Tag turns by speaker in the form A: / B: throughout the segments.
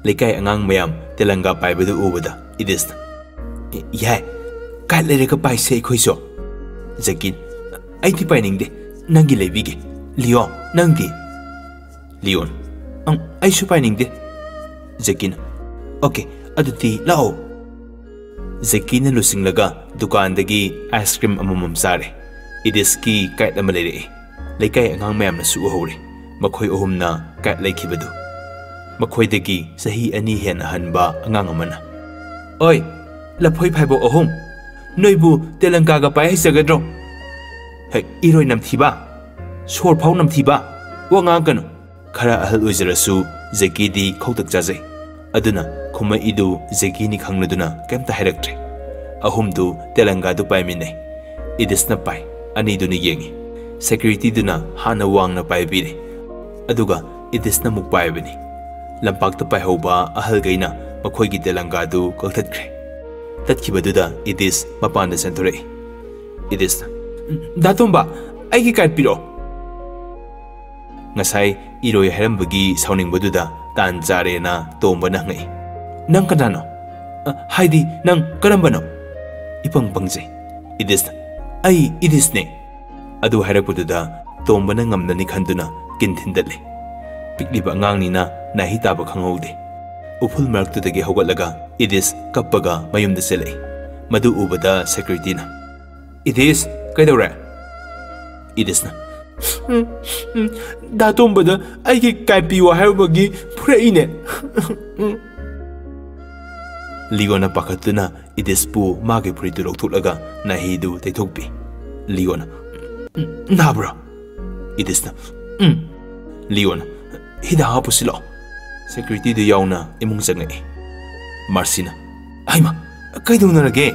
A: Lekai angang mayam telanga pai bedu ubada idis yai kai lere ka pai sei khoiso Jakin ai ti pai ning de nangi lebi ge Leon nangdi Leon ai su pai ning de Jakin okay aduti lao Jakin lusing laga dukan dagi ice cream amamam sare idis ki kai amalere lekai angang mayam na su hore makhoi ohum na kai lekhibadu Makoidagi sahi ani hen hanba angang amana Oi laphoi phaibo ohum noibu telanga ga pai sagadro he iroi namthiba sor phau namthiba wanga kanu khara ahal oizarasu Zeki di khautak jajai aduna khuma idu Zeki ni khangladuna kemta hairaktre ahum du telanga du pai minai idisna pai ani du ni yengi security duna hana wangna pai bire aduga idisna muk pai bini Lampak pai hoba ahal gaina makhoi gi telanga du kakthatre tatkibaduda idis mapanda centure idis datumba aigi kat piro ngasai iroi herambagi sauning baduda tan jare na tomba na ngai nang kanano haidi nang karambano ipang pangje idis ai idis ne adu harapududa tomba na ngamnani khanduna kinthindale Pikliba ngang nina nahi taba khangaude Uful maraktu dagi hawatlaga Idis kappaga mayumda selai Madu ubada security na Idis kaidawra Idis na Datumbada aiki kaipiwa haibagi pura ine Ligona pakatuna Idis pu magi puritu loktuklaga nahi du taitokpi Ligona Nabra Idis na Ligona Hida hapu silo Security du yauna imung zangai Marcina Aima kaiduna rage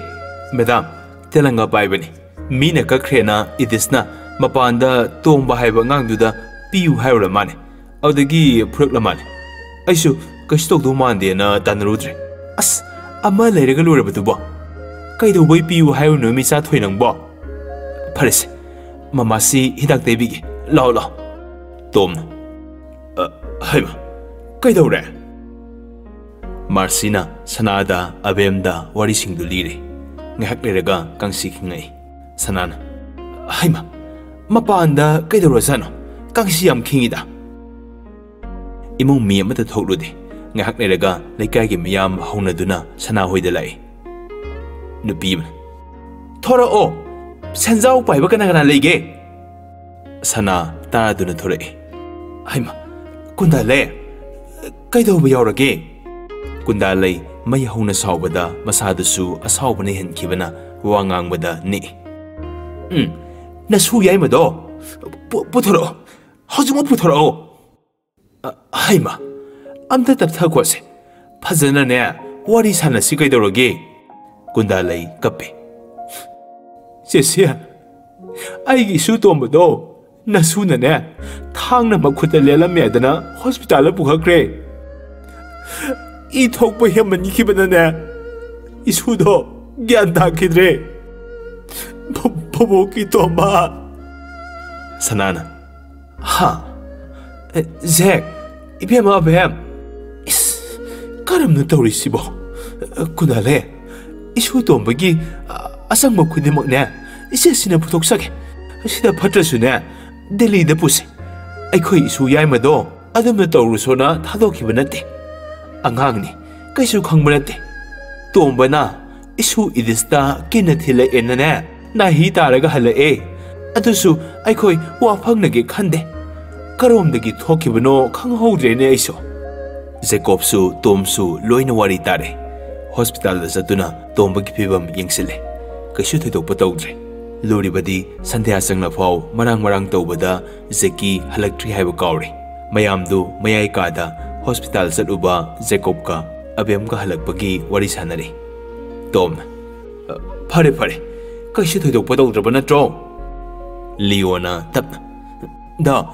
A: Madam telanga pai bani Mina kakrena idisna mapanda tomba haiba ngangduda piu haira mane Audagi purukla mane Aisu kastok du mande na tanarudre As ama lairaga lurabatu ba Kaidu boy piu haira no misa thoinang ba Paris Mamasi hidak tebigi Lao lao Tomna Haima kaidawre Marcina sanada abemda wari singdu lire ngahak leraga kangsi khingai sanana Haima mapanda kaidawra sano kangsi yam khingida imung mi amata thoklude ngahak leraga leikai gi miyam haunaduna sana hoida lai nupi thora o sanjau paiba kana kana leige sana taraduna thore Haima Kundale Kaidawba yaurage Kundalai may hauna saubada masadasu asawbana henkibana wangangbada ni Nasu yai mado Puthoro Hajuma puthoro Haima Amta taptha kwase Phajana ne wari sanasi kaidawrage Kundalai kappe Chesia Aigi su tombado Nasuna ne thang na makhuta lela medana hospital pukhakre I thokpa hemani khibana ne isudo gyan dakhidre bobo ki tomba Sanana ha Zek ibema abem is karam na tawrisibo kunale isu tomba gi asang makhudi makne ise sina puthoksake sida phatrasune Delhi da pusi Aikoi isu yai mado Adamna tawrusona thadokhiba nate Angang ni kaisu khangba nate Tomba na isu idista kina thila enna nahi taraga halae Adusu aikoi wafangnage khande Karomdagi thokibano khanghaudre ne aiso Jacop su Tom su loina wari tare Hospital da satuna Tomba gi phibam yengsile Kaisu thidokpa tawdre Luribadi Sandhya Sangna Fau Marang Taubada Zeki Halaktri Haiba Kauri Mayamdu Mayai Kada Hospital Satuba Jacop ka Abem ka halakpagi wari sanare Tom Pare Kaisu thidokpa tawdraba natro Leona tapna Da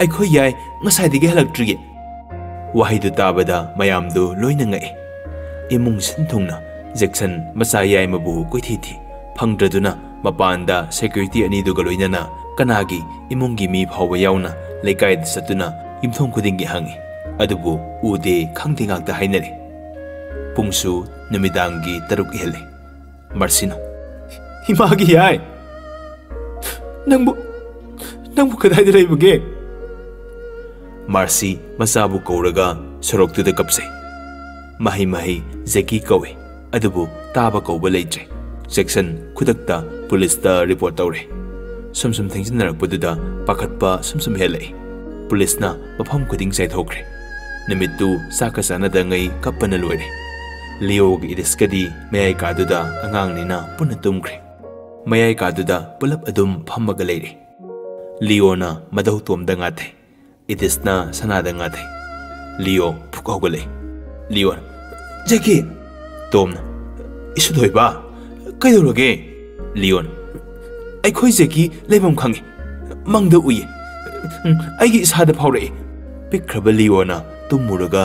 A: Aikoi yai ngasaidagi halaktri Wahidu tabada Mayamdu loina ngai Imung sinthungna Jackson Masa yai mabu koithiti Phangdraduna Mapanda security ani du galoina na Kanagi imungi mi phawa yauna lekai satuna imthong khudingi hangi adubu ude khangti ngakta hainare pungsu numidangi taruk hele Marcina Himagi yai Nangbu kadai de leibage Marcy masabu kauraga sorok tu de kapse mahi Zeki kawe adubu taba kauba leitre section khudakta police ta report tawre sum thinginnarak pududa pakhatpa sum hele police na mafam khuding sai thokre nimitu sakasana da ngai kapana loire Leo gi idiskadi mayai kaduda angang nina punna tumkre mayai kaduda pulap adum phammaga leire Leo na madau tom da ngate idisna sanada ngate Leo phukogale Leo Jackie Tom isu doiba kaidoroge Leo Aikhoi Jackie leibam khangi mangda uyi aigi isada phawre pikraba Leo na tumuraga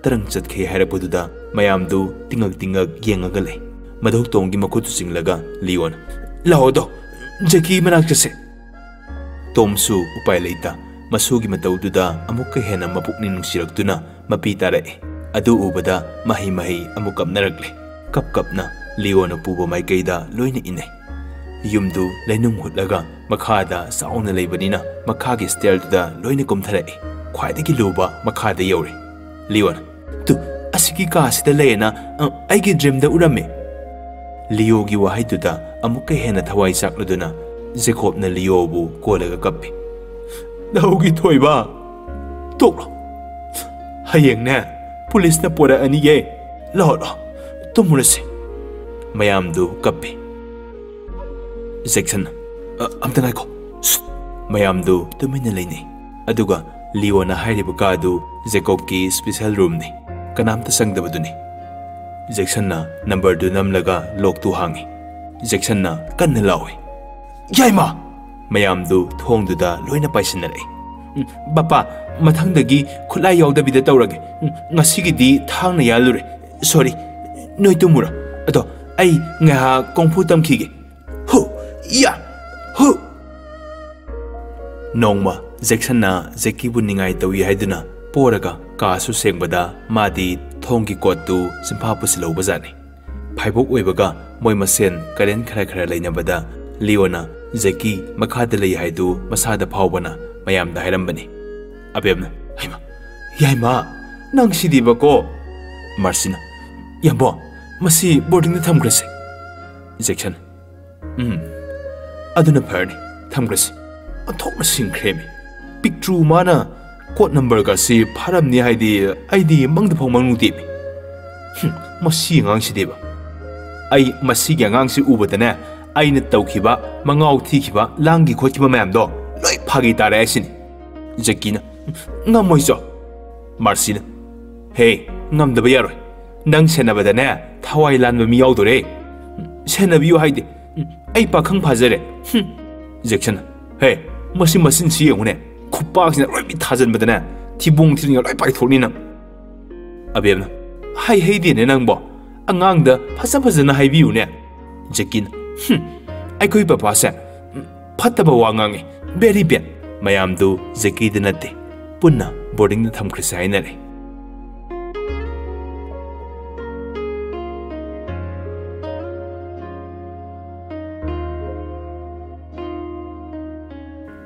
A: tarang chatkhe hairapududa mayamdu tingag yengaga lei madau tonggi makutu singlaga Leo laodo Jackie manak chase Tomsu upai leita masugi mataududa amukka hena mapukni nungsirakduna mapi tarae adu ubada mahi amukap narakle kapna Leo na puba maikaida loina ine yumdu lainum hutlaga makhada sauna leibanina makhagi stair da loina kumtharae khwaidagi luba makhada yore Leo tu asiki ka sida leena aigi dream da urame Leo gi wahaiduda amukka hena thawai sakladuna Jacop na Leo bu kolaga kappi Naugi thoiba toklo hayeng na police na pora ani ye lo tumurase mayamdu kappi section amtangai ko mayamdu tumina leini aduga Leo na hairiba kadu Jacop ki special room ni kanamta sangdabaduni Jackson na number 2 namlaga lock tu hangi Jackson na kanna lawi Yaima mayamdu thongduda loina paisinare Bapa mathangdagi khulai yaudabida tawrage ngasigidi thangna yalure sorry noi tumura ado ai nga kongphu tamkhige hu ya hu nongma Jackson na Jackie bu ningai tawi haiduna poraga kasu sengbada madi thonggi kotu simpha pusilau bazani phaibok oibaga moi masen karen khara leinabada Leona Jackie makhada lei haidu masada phawbana mayamda hairambani abemna yaima nang sidiba ko Marcina yambo masi boarding da thamgrase Jackson aduna pharni thamgrase anthokna singkremi picture mana code number ga si pharamni haidi id mangda phau mangnuti masi ngang sidiba ai masi ga ngang si ubadana aina tawkhiba mangau thikhiba langi khotkiba mayamdo loi phagi tare asini Jackie ngamoiso Marcina hey ngamdaba yaroi nang senabadana thawai lanba mi yaudore senabiyo haide ai pakhang phajare Jackson hey masin si yengune khuppaksina loi mi thajanbadana thibung thiringa loi pai thorni nang abemna hai heide ne nangbo angangda phajana haibiu ne Jackie Aikoi papa se phattaba wangangi very bad mayamdu Jackie de nate punna boarding na thamkhrise hainare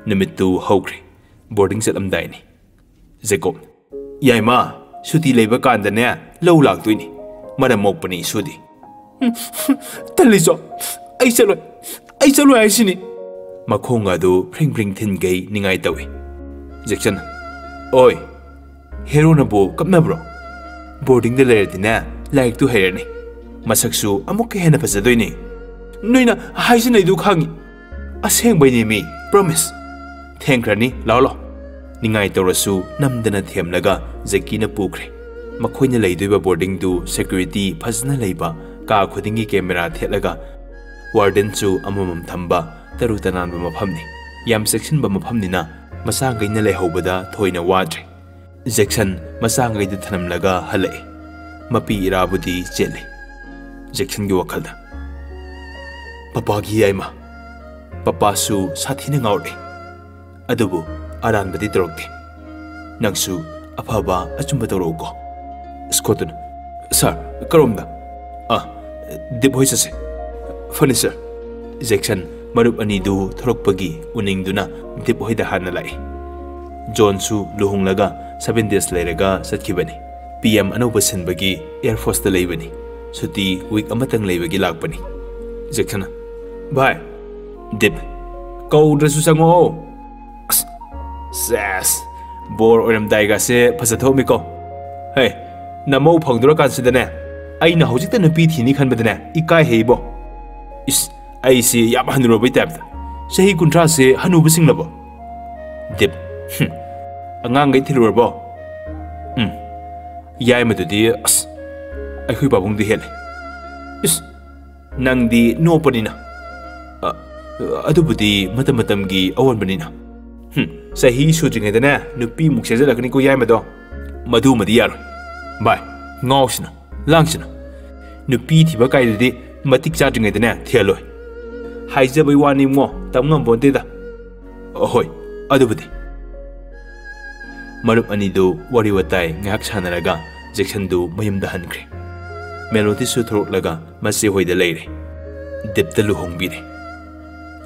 A: Nimitu hokre boarding selamdaini Jacop yaima suti leiba kanda ne low laktuini maram mokpani sudi taliso ai chalo aisini makhonga du pring thin gei ningai tawi Jackson oi hero na bo kapna bro boarding de ler dina like tu herni masaksu amuk hena fasadoini noina haisina du khangi aseng baini mi promise thankrani lalo ningai tawrasu namdana themlaga Jackie na pukre makhoina leidoiba boarding du security phasna leiba ka khudingi camera thelaga warden chu amamam thamba taru tanan ba maphamni yam section ba maphamni na masangai na lehobada thoina wadre Jackson masangai de thanamlaga halai mapi irabudi chele Jackson gi wakhalda papa gi yaima papa su sathina ngaure ꯑꯗꯨꯕꯨ ꯑꯔꯥꯟꯕꯗꯤ ꯇꯧꯔꯛꯇꯦ ꯅꯪꯁꯨ ꯑꯐꯕ ꯑꯆꯨꯝꯕ ꯇꯧꯔꯛꯎꯀꯣ ꯁ꯭ꯀꯣꯠꯇꯨꯅ ꯁꯥꯔ ꯀꯔꯣꯝꯗ deep ꯍꯣꯏ ꯆꯠꯁꯦ ꯐꯅꯤ ꯁꯥꯔ Jackson ꯃꯔꯨꯞ ꯑꯅꯤꯗꯨ ꯊꯣꯔꯛꯄꯒꯤ ꯎꯅꯤꯡꯗꯨꯅ ꯗꯤꯞ ꯍꯣꯏꯗ ꯍꯥꯟꯅ ꯂꯥꯛꯏ ꯖꯣꯟꯁꯨ ꯂꯨꯍꯣꯡꯂꯒ 7 days ꯂꯩꯔꯒ ꯆꯠꯈꯤꯕꯅꯤ PM ꯑꯅꯧꯕ ꯁꯤꯟꯕꯒꯤ ꯑꯦꯌꯔ ꯐꯣꯔꯁꯇ ꯂꯩꯕꯅꯤ ꯁꯨꯇꯤ ꯋꯤꯛ ꯑꯃꯇꯪ ꯂꯩꯕꯒꯤ ꯂꯥꯛꯄꯅꯤ ꯖꯦꯛꯁꯟ ꯚꯥꯏ ꯗꯤꯞ ꯀꯧꯗ꯭ꯔꯁꯨ ꯆꯪꯉꯛꯑꯣ ꯑꯁ ꯁꯦꯁ ꯕꯣꯔ ꯑꯣꯏꯔꯝꯗꯥꯏꯒꯁꯦ ꯐꯖꯊꯣꯛꯑꯝꯃꯤꯀꯣ ꯍꯦ ꯅꯃꯧ ꯐꯪꯗꯣꯔꯀꯥꯟꯁꯤꯗꯅꯦ ꯑꯩꯅ ꯍꯧꯖꯤꯛꯇ ꯅꯨꯄꯤ ꯊꯤꯅꯤ ꯈꯟꯕꯗꯅꯦ ꯏꯀꯥꯏ ꯍꯩꯕꯣ ꯏꯁ ꯑꯩꯁꯤ ꯌꯥꯝ ꯍꯟꯅꯨꯔꯕꯩ ꯇꯥꯏꯞꯇ ꯆꯍꯤ 60ꯁꯦ ꯍꯟꯅꯨꯕꯁꯤꯡꯂꯕꯣ ꯗꯤꯞ ꯑꯉꯥꯡꯈꯩ ꯊꯤꯜꯂꯨꯔꯕꯣ ꯌꯥꯏꯃꯗꯨꯗꯤ ꯑꯁ ꯑꯩꯈꯣꯏ ꯄꯥꯕꯨꯡꯗꯤ ꯍꯦꯜꯂꯦ ꯏꯁ ꯅꯪꯗꯤ ꯅꯣꯞꯄꯅꯤꯅ ꯑꯗꯨꯕꯨꯗꯤ ꯃꯇꯝ ꯃꯇꯝꯒꯤ ꯑꯑꯣꯟꯕꯅꯤꯅ ꯆꯍꯤ ꯁꯨꯗ꯭ꯔꯤꯉꯩꯗꯅꯦ ꯅꯨꯄꯤꯃꯨꯛ ꯁꯦꯖꯜꯂꯛꯀꯅꯤꯀꯣ ꯌꯥꯏꯃꯗꯣ ꯃꯗꯨꯃꯗꯤ ꯌꯥꯔꯣꯏ ꯚꯥꯏ ꯉꯥꯎꯁꯤꯅ ꯂꯥꯡꯁꯤꯅ ꯅꯨꯄꯤ ꯊꯤꯕ ꯀꯥꯏꯗꯨꯗꯤ ꯃꯇꯤꯛ ꯆꯥꯗ꯭ꯔꯤꯉꯩꯗꯅꯦ ꯊꯤꯍꯜꯂꯣꯏ ꯍꯥꯏꯖꯕꯩ ꯋꯥꯅꯤꯉꯣ ꯇꯝ ꯉꯝꯄꯣꯟꯇꯦꯗ ꯍꯣꯏ ꯑꯗꯨꯕꯨꯗꯤ ꯃꯔꯨꯞ ꯑꯅꯤꯗꯨ ꯋꯥꯔꯤ ꯋꯥꯇꯥꯏ ꯉꯥꯏꯍꯥꯛ ꯁꯥꯟꯅꯔꯒ ꯖꯦꯛꯁꯟꯗꯨ ꯃꯌꯨꯝꯗ ꯍꯟꯈ꯭ꯔꯦ ꯃꯦꯂꯣꯗꯤꯁꯨ ꯊꯣꯔꯛꯂꯒ ꯃꯆꯦ ꯍꯣꯏꯗ ꯂꯩꯔꯦ ꯗꯤꯞꯇ ꯂꯨꯍꯣꯡꯕꯤꯔꯦ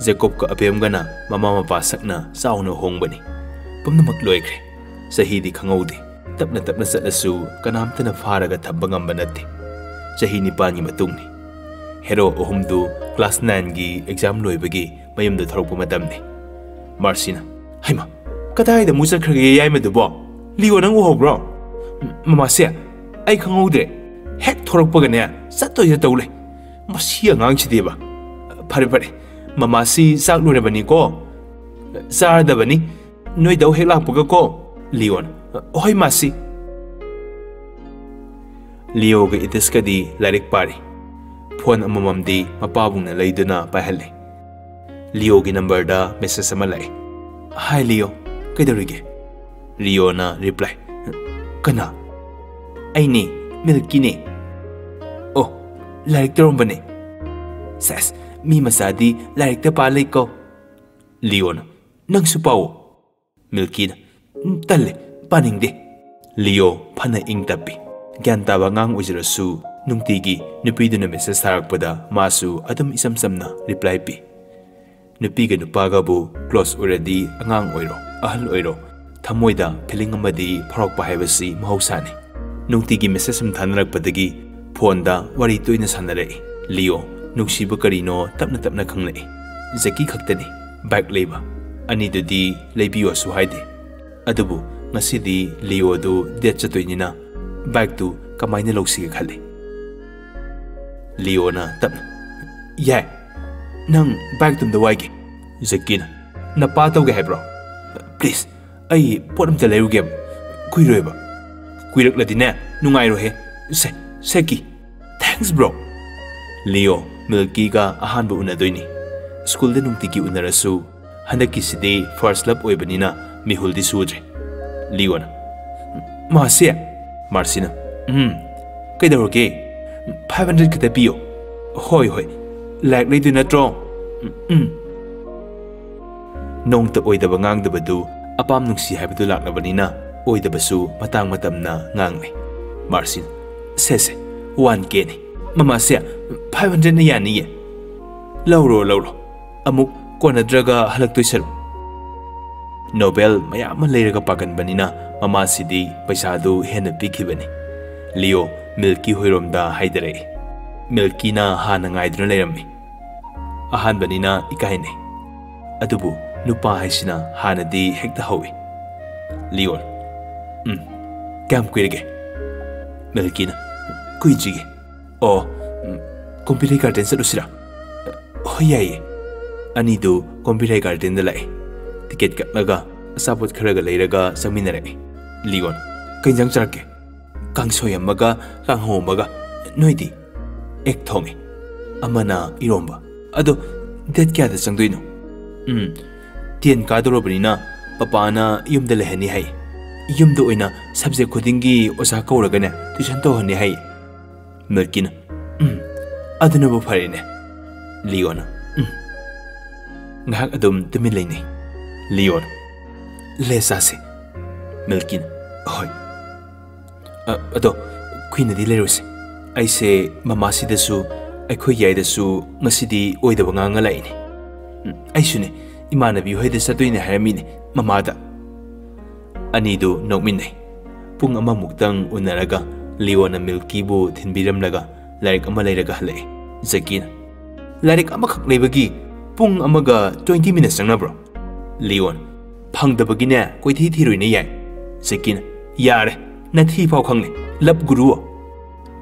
A: ꯖꯦꯀꯣꯞꯀ ꯑꯕꯦꯝꯒꯅ ꯃꯃꯥ ꯃꯄꯥ ꯁꯛꯅ ꯆꯥꯎꯅ ꯍꯣꯡꯕꯅꯤ ꯄꯨꯝꯅꯃꯛ ꯂꯣꯏꯈ꯭ꯔꯦ ꯆꯍꯤꯗꯤ ꯈꯪꯍꯧꯗꯦ ꯇꯞꯅ ꯇꯞꯅ ꯆꯠꯂꯁꯨ ꯀꯅꯥꯝꯇꯅ ꯐꯥꯔꯒ ꯊꯝꯕ ꯉꯝꯕ ꯅꯠꯇꯦ ꯆꯍꯤ 9ꯒꯤ ꯃꯇꯨꯡꯅꯤ ꯍꯦꯔꯣ ꯑꯍꯨꯝꯗꯨ ꯀ꯭ꯂꯥꯁ 9ꯒꯤ ꯑꯦꯛꯖꯥꯝ ꯂꯣꯏꯕꯒꯤ ꯃꯌꯨꯝꯗ ꯊꯣꯔꯛꯄ ꯃꯇꯝꯅꯤ ꯃꯥꯔꯁꯤꯅ ꯍꯩꯃ ꯀꯗꯥꯏꯗ ꯑꯃꯨꯛ ꯆꯠꯈ꯭ꯔꯒꯦ ꯌꯥꯏꯃꯗꯨꯕꯣ ꯂꯤꯑꯣ ꯅꯪ ꯎꯍꯧꯕ꯭ꯔꯣ ꯃꯃꯥꯁꯦ ꯑꯩ ꯈꯪꯍꯧꯗ꯭ꯔꯦ ꯍꯦꯛ ꯊꯣꯔꯛꯄꯒꯅꯦ ꯆꯠꯇꯣꯏꯗ ꯇꯧ ꯂꯩ ꯃꯁꯤ ꯑꯉꯥꯡꯁꯤꯗꯤꯕ ꯐꯔꯦ ꯐꯔꯦ ꯃꯃꯥꯁꯤ ꯆꯥꯛ ꯂꯣꯏꯔꯕꯅꯤꯀꯣ ꯆꯥꯔꯗꯕꯅꯤ ꯅꯣꯏꯗꯧ ꯍꯦꯛ ꯂꯥꯛꯄꯒꯀꯣ ꯂꯤꯑꯣꯅ ꯍꯣꯏ ꯃꯥꯁꯤ ꯂꯤꯑꯣꯒ ꯏꯗꯤꯁꯀꯗꯤ ꯂꯥꯏꯔꯤꯛ ꯄꯥꯔꯤ ꯐꯣꯟ ꯑꯃꯃꯝꯗꯤ ꯃꯄꯥꯕꯨꯡꯅ ꯂꯩꯗꯨꯅ ꯄꯥꯏꯍꯜꯂꯤ ꯂꯤꯑꯣꯒꯤ ꯅꯝꯕꯔꯗ ꯃꯦꯁꯦꯖ ꯑꯃ ꯂꯥꯛꯏ ꯍꯥꯏ ꯂꯤꯑꯣ ꯀꯩꯗꯧꯔꯤꯒꯦ ꯂꯤꯑꯣꯅ ꯔꯤꯄ꯭ꯂꯥꯏ ꯀꯅꯥ ꯑꯩꯅꯦ ꯃꯤꯜꯀꯤꯅꯦ ꯑꯣ ꯂꯥꯏꯔꯤꯛ ꯇꯧꯔꯝꯕꯅꯦ ꯁꯦꯁ ꯃꯤ ꯃꯆꯥꯗꯤ ꯂꯥꯏꯔꯤꯛꯇ ꯄꯥ ꯂꯩꯀꯣ ꯂꯤꯑꯣꯅ ꯅꯪꯁꯨ ꯄꯥꯎ ꯃꯤꯜꯀꯤꯅ ꯇꯜꯂꯦ ꯄꯥꯅꯤꯡꯗꯦ ꯂꯤꯑꯣ ꯐꯅ ꯏꯪ ꯇꯞꯄꯤ ꯒ꯭ꯌꯥꯟ ꯇꯥꯕ ꯑꯉꯥꯡ ꯑꯣꯏꯖꯔꯁꯨ ꯅꯨꯡꯇꯤꯒꯤ ꯅꯨꯄꯤꯗꯨꯅ ꯃꯦꯁꯦꯖ ꯊꯥꯔꯛꯄꯗ ꯃꯥꯁꯨ ꯑꯗꯨꯝ ꯏꯆꯝ ꯆꯝꯅ ꯔꯤꯄ꯭ꯂꯥꯏ ꯄꯤ ꯅꯨꯄꯤꯒ ꯅꯨꯄꯥꯒꯕꯨ ꯀ꯭ꯂꯣꯁ ꯑꯣꯏꯔꯗꯤ ꯑꯉꯥꯡ ꯑꯣꯏꯔꯣ ꯑꯍꯜ ꯑꯣꯏꯔꯣ ꯊꯃꯣꯏꯗ ꯐꯤꯂꯤꯡ ꯑꯃꯗꯤ ꯐꯥꯎꯔꯛꯄ ꯍꯥꯏꯕꯁꯤ ꯃꯍꯧꯁꯥꯅꯤ ꯅꯨꯡꯇꯤꯒꯤ ꯃꯦꯁꯦꯖ ꯑꯃ ꯊꯥꯅꯔꯛꯄꯗꯒꯤ ꯐꯣꯟꯗ ꯋꯥꯔꯤ ꯇꯣꯏꯅ ꯁꯥꯟꯅꯔꯛꯏ ꯂꯤꯑꯣ ꯅꯨꯡꯁꯤꯕ ꯀꯔꯤꯅꯣ ꯇꯞꯅ ꯇꯞꯅ ꯈꯪꯂꯛꯏ ꯖꯦꯀꯤ ꯈꯛꯇꯅꯤ ꯕꯥꯏꯛ ꯂꯩꯕ ꯑꯅꯤꯗꯨꯗꯤ ꯂꯩꯕꯤꯌꯣꯁꯨ ꯍꯥꯏꯗꯦ ꯑꯗꯨꯕꯨ ꯉꯁꯤꯗꯤ ꯂꯤꯑꯣꯗꯨ ꯗꯦꯠ ꯆꯠꯇꯣꯏꯅꯤꯅ ꯕꯥꯏꯛꯇꯨ ꯀꯃꯥꯏꯅ ꯂꯧꯁꯤꯒꯦ ꯈꯜꯂꯤ ꯂꯤꯑꯣꯅ ꯇꯞꯅ ꯌꯥꯏ ꯅꯪ ꯕꯥꯏꯛꯇꯨꯝꯗ ꯋꯥꯏꯒꯦ ꯖꯦꯀꯤꯅ ꯅꯄꯥ ꯇꯧꯒꯦ ꯍꯥꯏꯕ꯭ꯔꯣ ꯄ꯭ꯂꯤꯖ ꯑꯩ ꯄꯣꯠ ꯑꯝꯇ ꯂꯩꯔꯨꯒꯦꯕ ꯀꯨꯏꯔꯣꯏꯕ ꯀꯨꯏꯔꯛꯂꯗꯤꯅꯦ ꯅꯨꯡꯉꯥꯏꯔꯣꯏꯍꯦ ꯁꯦꯀꯤ ꯊꯦꯡꯛꯁ ꯕ꯭ꯔꯣ ꯂꯤꯑꯣ ꯃꯤꯜꯀꯤꯒ ꯑꯍꯥꯟꯕ ꯎꯅꯗꯣꯏꯅꯤ ꯁ꯭ꯀꯨꯜꯗ ꯅꯨꯡꯇꯤꯒꯤ ꯎꯅꯔꯁꯨ ꯍꯟꯗꯛꯀꯤꯁꯤꯗꯤ ꯐꯥꯔꯁ ꯂꯞ ꯑꯣꯏꯕꯅꯤꯅ ꯃꯤꯍꯨꯜꯗꯤ ꯁꯨꯗ꯭ꯔꯦ ꯂꯤꯑꯣꯅ ꯃꯥꯁꯦ ꯃꯥꯔꯁꯤꯅ ꯀꯩꯗꯧꯔꯒꯦ 500 ꯈꯛꯇ ꯄꯤꯌꯣ ꯍꯣꯏ ꯂꯥꯏꯔꯤꯛ ꯂꯩꯗꯣꯏ ꯅꯠꯇ꯭ꯔꯣ ꯅꯣꯡꯇ ꯑꯣꯏꯗꯕ ꯉꯥꯡꯗꯕꯗꯨ ꯑꯄꯥꯝ ꯅꯨꯡꯁꯤ ꯍꯥꯏꯕꯗꯨ ꯂꯥꯛꯂꯕꯅꯤ나 ꯑꯣꯏꯗꯕꯁꯨ ꯃꯇꯥꯡ ꯃꯇꯝꯅ ꯉꯥꯡꯂꯦ ꯃꯥꯔꯁꯤꯅ ꯁꯦ 1Kꯅꯤ ꯃꯃꯥꯁꯦ 500ꯅ ꯌꯥꯅꯤꯌꯦ ꯂꯧꯔꯣ ꯑꯃꯨꯛ ꯀꯣꯟꯅꯗ꯭ꯔꯒ ꯍꯜꯂꯛꯇꯣꯏ ꯁꯔꯨꯛ ꯅꯣꯕꯦꯜ ꯃꯌꯥꯝ ꯑꯃ ꯂꯩꯔꯒ ꯄꯥꯒꯟꯕꯅꯤꯅ ꯃꯃꯥꯁꯤꯗꯤ ꯄꯩꯁꯥꯗꯨ ꯍꯦꯟꯅ ꯄꯤꯈꯤꯕꯅꯤ ꯂꯤꯑꯣ ꯃꯤꯜꯀꯤ ꯍꯣꯏꯔꯣꯝꯗ ꯍꯥꯏꯗꯔꯛꯏ ꯃꯤꯜꯀꯤꯅ ꯍꯥꯟꯅ ꯉꯥꯏꯗꯨꯅ ꯂꯩꯔꯝꯃꯤ ꯑꯍꯥꯟꯕꯅꯤꯅ ꯏꯀꯥꯏꯅꯩ ꯑꯗꯨꯕꯨ ꯅꯨꯄꯥ ꯍꯥꯏꯁꯤꯅ ꯍꯥꯟꯅꯗꯤ ꯍꯦꯛꯇ ꯍꯧꯏ ꯂꯤꯑꯣ ꯀꯌꯥꯝ ꯀꯨꯏꯔꯒꯦ ꯃꯤꯜꯀꯤꯅ ꯀꯨꯏꯗ꯭ꯔꯤꯌꯦ ꯑꯣ ꯀꯣꯝꯄꯤꯇꯔ ꯒꯥꯔꯗꯦꯟ ꯆꯠꯂꯨꯁꯤꯔꯥ ꯍꯣꯏ ꯌꯥꯏꯌꯦ ꯑꯅꯤꯗꯨ ꯀꯣꯝꯄꯤꯇꯔ ꯒꯥꯔꯗꯦꯟꯗ ꯂꯥꯛꯏ ꯇꯤꯀꯦꯠ ꯀꯛꯂꯒ ꯑꯆꯥꯄꯣꯠ ꯈꯔꯒ ꯂꯩꯔꯒ ꯆꯪꯃꯤꯟꯅꯔꯛꯏ ꯂꯤꯑꯣꯟ ꯀꯩ ꯏꯟꯖꯥꯡ ꯆꯥꯔꯛꯀꯦ ꯀꯥꯡꯁꯣꯏ ꯑꯃꯒ ꯀꯥꯡꯍꯧ ꯑꯃꯒ ꯅꯣꯏꯗꯤ ꯑꯦꯛ ꯊꯣꯡꯉꯦ ꯑꯃꯅ ꯏꯔꯣꯝꯕ ꯑꯗꯣ ꯗꯦꯠ ꯀꯌꯥꯗ ꯆꯪꯗꯣꯏꯅꯣ 10 ꯀꯥꯗꯧꯔꯕꯅꯤꯅ ꯄꯄꯥꯅ ꯌꯨꯝꯗ ꯂꯩꯍꯟꯅꯤ ꯍꯥꯏ ꯌꯨꯝꯗ ꯑꯣꯏꯅ ꯁꯕꯖꯦꯛ ꯈꯨꯗꯤꯡꯒꯤ ꯑꯣꯖꯥ ꯀꯧꯔꯒꯅꯦ ꯇꯨꯏꯁꯟ ꯇꯧꯍꯟꯅꯤ ꯍꯥꯏ ꯃꯤꯜꯀꯤꯅ ꯑꯗꯨꯅꯕꯨ ꯐꯔꯦꯅꯦ ꯂꯤꯑꯣꯅ ꯉꯥꯏꯍꯥꯛ ꯑꯗꯨꯝ ꯇꯨꯃꯤꯟ ꯂꯩꯅꯩ ꯂꯤꯑꯣꯅ le sase milkin hoi ado queen di lerose ai se mama si da su ai khoi yai da su ngasidi oi da banga lai ni ai su ne imana bi hoi da sa toine harami ni mama da ani do nokmin nei pung ama muktang unaraga Leona milki bu thinbiram laga larik ama lairaga halai Zakin larik ama khak lebagi pung amaga 20 minutes sangna bro Leon phang da bagi ne koi thi thi roi ne yai Zakin yare na thi phau khang ne lab guru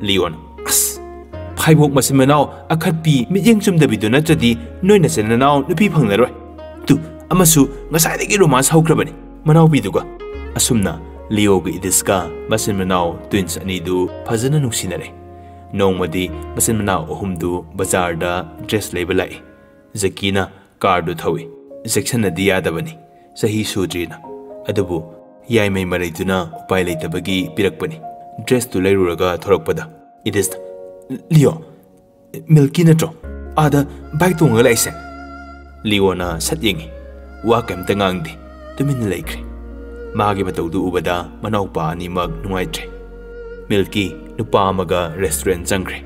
A: Leon as phai bok masin manau akhat pi mi yeng chum da bidu na chadi noi na sen nau nupi phang na roi tu amasu ngasai de gi romance haukrabani manau bi duga asumna Leo ga idiska masin manau twins ani du phajana nungsinare nongmadi masin manau ohum du bazar da dress label lai Zakina car du thawi section na diya dabani sahi sudrina adubu yai mai marai duna upai leitabagi pirakpani dress tu lairuraga thorakpada idis Leo milki na tro ada bike tu ngalai se Leo na satyengi wa kam tangangdi tumin laikre Magi matau du ubada manau pa ni mag nuai tre Milky nupa maga restaurant jangre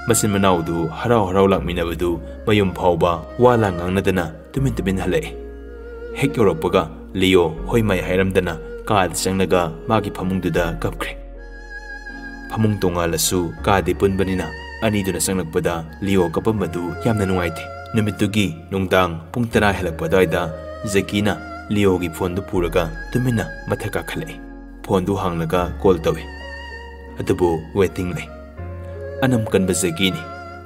A: masin manau du harau harau lakmina badu mayum phauba wala ngangna dana tumin halai hek yoropga Leo hoi mai hairam dana ka changnaga magi phamung du da kapkre phamung tonga lasu ka de punbanina ani duna sanglakpada Leo kapamadu yamna nuai the numitugi nungdang pung 10 helakpada da Zakina Leo gi phone du puraga tumina mathaka khale phone du hanglaga call tawi atubu waiting le anam kan bazagi ni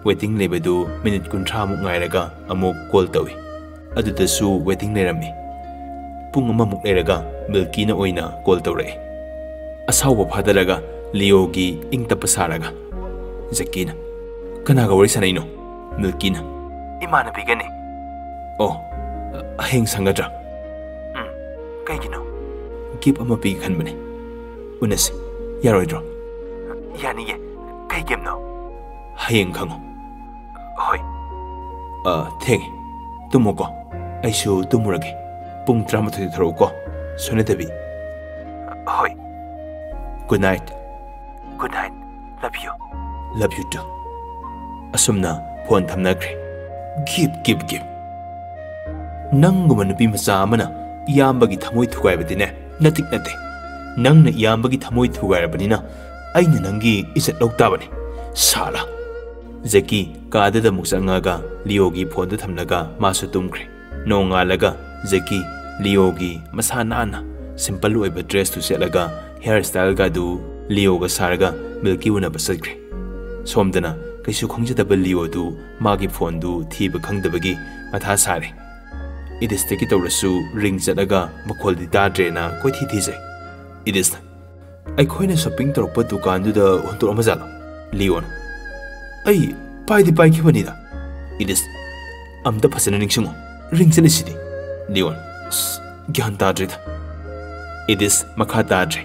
A: waiting le bedu minute 30 mu ngairaga amuk call tawi aduda su waiting le rami pung ama muk leraga Milky na oina call tawre asawa phadaraga Leo gi ingta pasaraga Zakina kana ga wari sanai no Milky na imana bigani oh aheng sangadra Kaigino Gip ama pi khan bane Unasi Yaroidro Yani ye Kaigim no Hayeng khango Hoi Thengi Tumoko Aishu tumurage Pung drama thodi tharo ko Sunetabi Hoi Good night Good night Love you Love you too Asumna phone thamnakre Gip Nanguma nupi masa amana Iyambagi thamoi thugaibadine natik nate nangna iyambagi thamoi thugairabadina aina nangi isat loktabani sala Zaki kaadada muksangaga Leogi phone da thamnaga masu tumkre nongalaga Zaki Leogi masanana simple oiba dress tu selaga hairstyle ga du Leoga saraga Milky una basakre somdana kaisu khongjadaba Leo du magi phone du thiba khangdabagi matha sare Idis teki tawrasu ring chalaga makhol di dadrena koi thi jai idis ai khoina shopping torpa dukan du da hontor amajalo Leon ai pai khibani da idis amda phasana ningsingo ring chali sidi Leon gyan dadre da idis makha dadre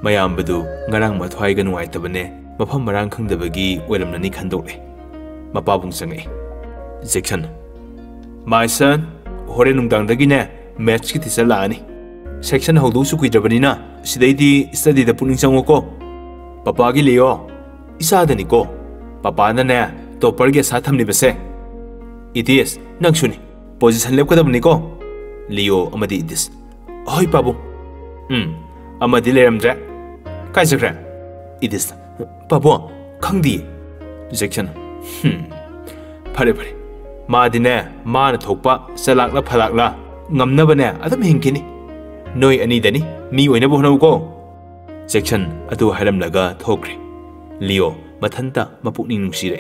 A: mayam badu ngarang mathwai ga nuai tabane mafam marang khangdabagi oilamnani khandore mapabung sangai Jackson my son Hore nungdang dagine match ki tisa laani section haudu su kuidrabanina sidaidi study da puning chango ko papa gi Leo isa da ni ko papa na ne topper ge sa thamni base itis nang suni position lep kadam ni ko Leo amadi itis hoi pabu amadi leramdra kai sakra itis pabu khangdi section phare Madine, man thokpa, salakla phalakla, ngamnabane, adam hinkini. Noi ani dani, mi oina bohna ko. Section atu haram laga thokre. Leo, mathanta mapukning nungsire.